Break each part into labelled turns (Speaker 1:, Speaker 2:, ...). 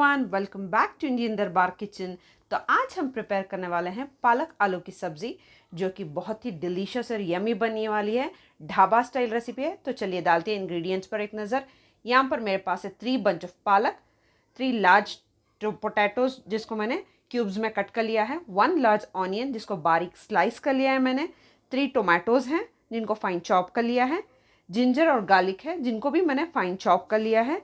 Speaker 1: Everyone, welcome back to Indian Darbar kitchen. तो आज हम प्रिपेयर करने वाले हैं पालक आलू की सब्ज़ी, जो कि बहुत ही डिलीशियस और यमी बनने वाली है। ढाबा स्टाइल रेसिपी है। तो चलिए डालते हैं इंग्रेडिएंट्स पर एक नज़र। यहाँ पर मेरे पास है 3 बंच ऑफ पालक, 3 लार्ज पोटैटोज जिसको मैंने क्यूब्स में कट कर लिया है, 1 लार्ज ऑनियन जिसको बारीक स्लाइस कर लिया है मैंने, 3 टोमेटोज़ हैं जिनको फाइन चॉप कर लिया है, जिंजर और गार्लिक है जिनको भी मैंने फाइन चॉप कर लिया है,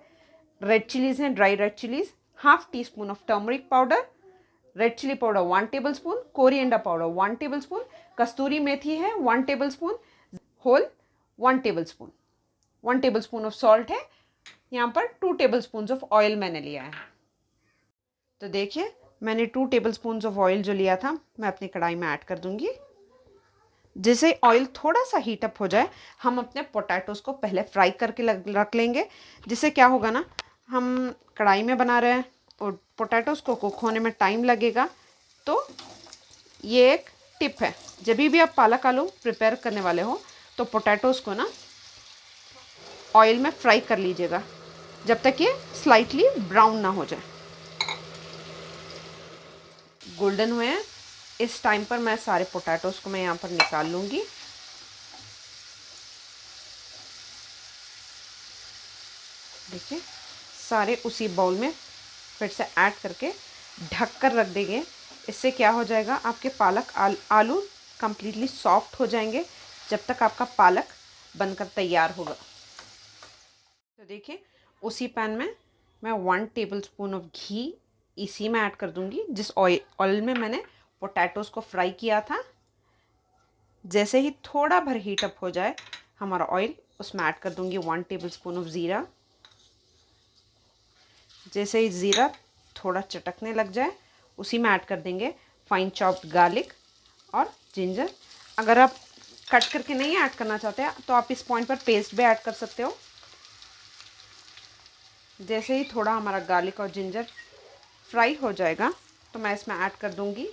Speaker 1: रेड चिलीज़ हैं, dry red chillies, half teaspoon of turmeric powder, red chilli powder 1 tablespoon, coriander powder 1 tablespoon, kasturi methi है 1 tablespoon, whole 1 tablespoon, 1 tablespoon of salt है। यहाँ पर 2 table spoon of oil मैंने लिया है। तो देखिए मैंने 2 टेबल स्पून ऑफ ऑयल जो लिया था मैं अपनी कढ़ाई में ऐड कर दूंगी। जैसे ऑयल थोड़ा सा हीटअप हो जाए हम अपने पोटैटोज़ को पहले फ्राई करके रख लेंगे। जिससे क्या होगा ना, हम कढ़ाई में बना रहे हैं और पोटैटोज़ को कुक होने में टाइम लगेगा। तो ये एक टिप है, जब भी आप पालक आलू प्रिपेयर करने वाले हो तो पोटैटोज़ को ना ऑयल में फ्राई कर लीजिएगा जब तक ये स्लाइटली ब्राउन ना हो जाए। गोल्डन हुए हैं, इस टाइम पर मैं सारे पोटैटोज़ को मैं यहाँ पर निकाल लूँगी। देखिए सारे उसी बाउल में फिर से ऐड करके ढक कर रख देंगे। इससे क्या हो जाएगा, आपके पालक आलू कंप्लीटली सॉफ्ट हो जाएंगे जब तक आपका पालक बनकर तैयार होगा। तो देखिए उसी पैन में मैं 1 टेबल स्पून ऑफ घी इसी में ऐड कर दूंगी, जिस ऑयल में मैंने पोटैटोज़ को फ्राई किया था। जैसे ही थोड़ा भर हीटअप हो जाए हमारा ऑयल, उसमें ऐड कर दूंगी 1 टेबल स्पून ऑफ ज़ीरा। जैसे ही ज़ीरा थोड़ा चटकने लग जाए उसी में ऐड कर देंगे फाइन चॉप्ड गार्लिक और जिंजर। अगर आप कट करके नहीं ऐड करना चाहते हैं तो आप इस पॉइंट पर पेस्ट भी ऐड कर सकते हो। जैसे ही थोड़ा हमारा गार्लिक और जिंजर फ्राई हो जाएगा तो मैं इसमें ऐड कर दूंगी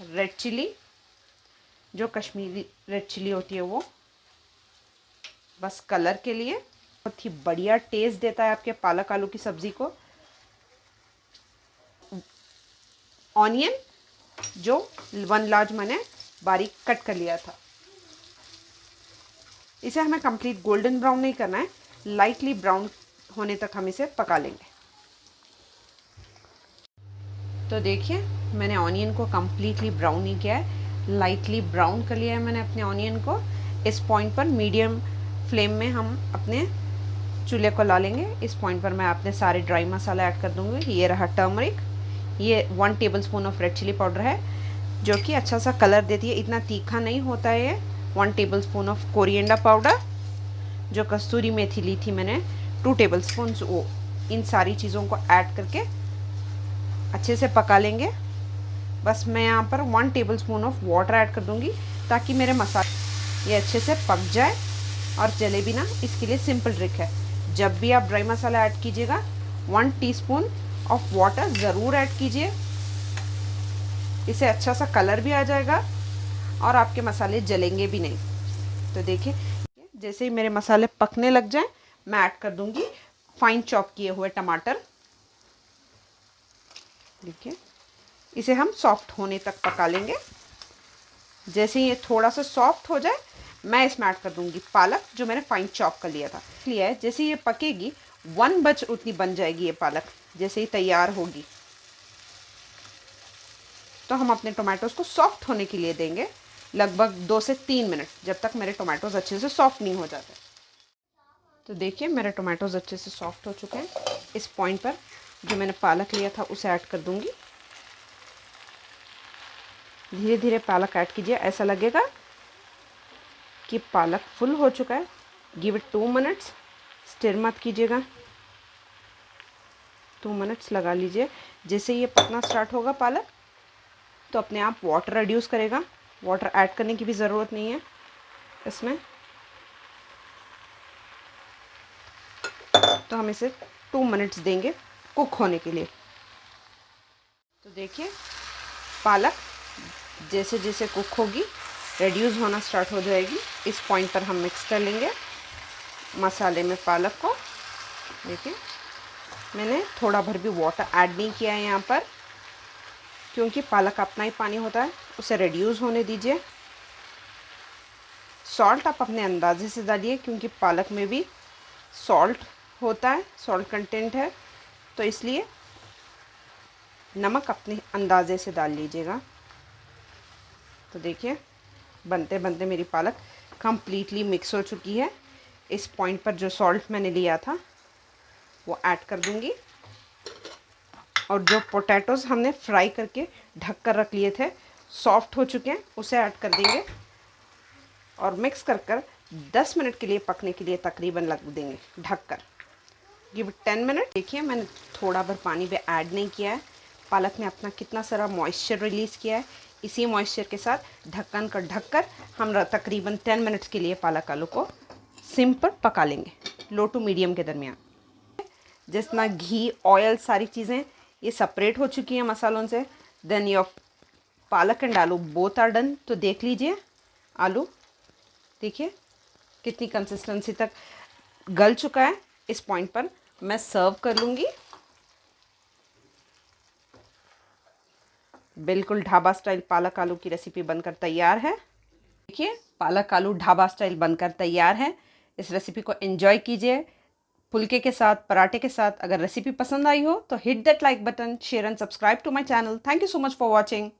Speaker 1: रेड चिली, जो कश्मीरी रेड चिली होती है वो, बस कलर के लिए। बहुत ही बढ़िया टेस्ट देता है आपके पालक आलू की सब्ज़ी को। ऑनियन जो 1 लार्ज मैंने बारीक कट कर लिया था। इसे हमें कंप्लीट गोल्डन ब्राउन नहीं करना है, लाइटली ब्राउन होने तक हम इसे पका लेंगे। तो देखिए मैंने ऑनियन को कंप्लीटली ब्राउन नहीं किया है, लाइटली ब्राउन कर लिया है मैंने अपने ऑनियन को। इस पॉइंट पर मीडियम फ्लेम में हम अपने चूल्हे को ला लेंगे। इस पॉइंट पर मैं अपने सारे ड्राई मसाला ऐड कर दूंगी। ये रहा टर्मरिक, ये 1 tablespoon of red chilli powder है जो कि अच्छा सा कलर देती है, इतना तीखा नहीं होता है ये। 1 tablespoon of coriander powder, जो कस्तूरी मेथी ली थी मैंने 2 टेबल स्पून, वो इन सारी चीज़ों को ऐड करके अच्छे से पका लेंगे। बस मैं यहाँ पर 1 tablespoon of water add कर दूँगी ताकि मेरे मसाले ये अच्छे से पक जाए और जले भी ना। इसके लिए सिंपल ट्रिक है, जब भी आप ड्राई मसाला ऐड कीजिएगा 1 टीस्पून ऑफ वाटर ज़रूर ऐड कीजिए। इसे अच्छा सा कलर भी आ जाएगा और आपके मसाले जलेंगे भी नहीं। तो देखिए जैसे ही मेरे मसाले पकने लग जाएं मैं ऐड कर दूंगी फाइन चॉप किए हुए टमाटर। देखिए इसे हम सॉफ्ट होने तक पका लेंगे। जैसे ही ये थोड़ा सा सॉफ्ट हो जाए मैं इसमें ऐड कर दूंगी पालक, जो मैंने फाइन चॉप कर लिया था। लिया है, जैसे ये पकेगी 1 बच उतनी बन जाएगी ये पालक। जैसे ही तैयार होगी तो हम अपने टोमेटोज़ को सॉफ्ट होने के लिए देंगे लगभग 2 से 3 मिनट, जब तक मेरे टोमेटोज़ अच्छे से सॉफ्ट नहीं हो जाते। तो देखिए मेरे टोमेटोज़ अच्छे से सॉफ्ट हो चुके हैं। इस पॉइंट पर जो मैंने पालक लिया था उसे ऐड कर दूंगी। धीरे धीरे पालक ऐड कीजिए, ऐसा लगेगा कि पालक फुल हो चुका है। गिव इट 2 मिनट्स, स्टिर मत कीजिएगा, 2 मिनट्स लगा लीजिए। जैसे ये पकना स्टार्ट होगा पालक तो अपने आप वाटर रिड्यूस करेगा। वाटर ऐड करने की भी ज़रूरत नहीं है इसमें। तो हम इसे 2 मिनट्स देंगे कुक होने के लिए। तो देखिए पालक जैसे जैसे कुक होगी रिड्यूस होना स्टार्ट हो जाएगी। इस पॉइंट पर हम मिक्स कर लेंगे मसाले में पालक को। देखिए मैंने थोड़ा भर भी वाटर ऐड नहीं किया है यहाँ पर, क्योंकि पालक का अपना ही पानी होता है, उसे रिड्यूस होने दीजिए। सॉल्ट आप अपने अंदाजे से डालिए, क्योंकि पालक में भी सॉल्ट होता है, सॉल्ट कंटेंट है, तो इसलिए नमक अपने अंदाजे से डाल लीजिएगा। तो देखिए बनते बनते मेरी पालक कंप्लीटली मिक्स हो चुकी है। इस पॉइंट पर जो सॉल्ट मैंने लिया था वो ऐड कर दूंगी, और जो पोटैटोज़ हमने फ्राई करके ढक कर रख लिए थे, सॉफ्ट हो चुके हैं, उसे ऐड कर देंगे और मिक्स कर कर 10 मिनट के लिए पकने के लिए तकरीबन लग देंगे ढक कर। Give 10 minute. देखिए मैंने थोड़ा भर पानी भी ऐड नहीं किया है, पालक ने अपना कितना सारा मॉइस्चर रिलीज़ किया है। इसी मॉइस्चर के साथ ढक्कन का ढककर हम तकरीबन 10 मिनट्स के लिए पालक आलू को सिम पर पका लेंगे, लो टू मीडियम के दरमियान। जितना घी, ऑयल, सारी चीज़ें ये सेपरेट हो चुकी हैं मसालों से। देन योर पालक एंड आलू बोथ आर डन। तो देख लीजिए आलू, देखिए कितनी कंसिस्टेंसी तक गल चुका है। इस पॉइंट पर मैं सर्व कर लूँगी। बिल्कुल ढाबा स्टाइल पालक आलू की रेसिपी बनकर तैयार है। देखिए पालक आलू ढाबा स्टाइल बनकर तैयार है। इस रेसिपी को एंजॉय कीजिए फुलके के साथ, पराठे के साथ। अगर रेसिपी पसंद आई हो तो hit that like button, share and subscribe to my channel. Thank you so much for watching.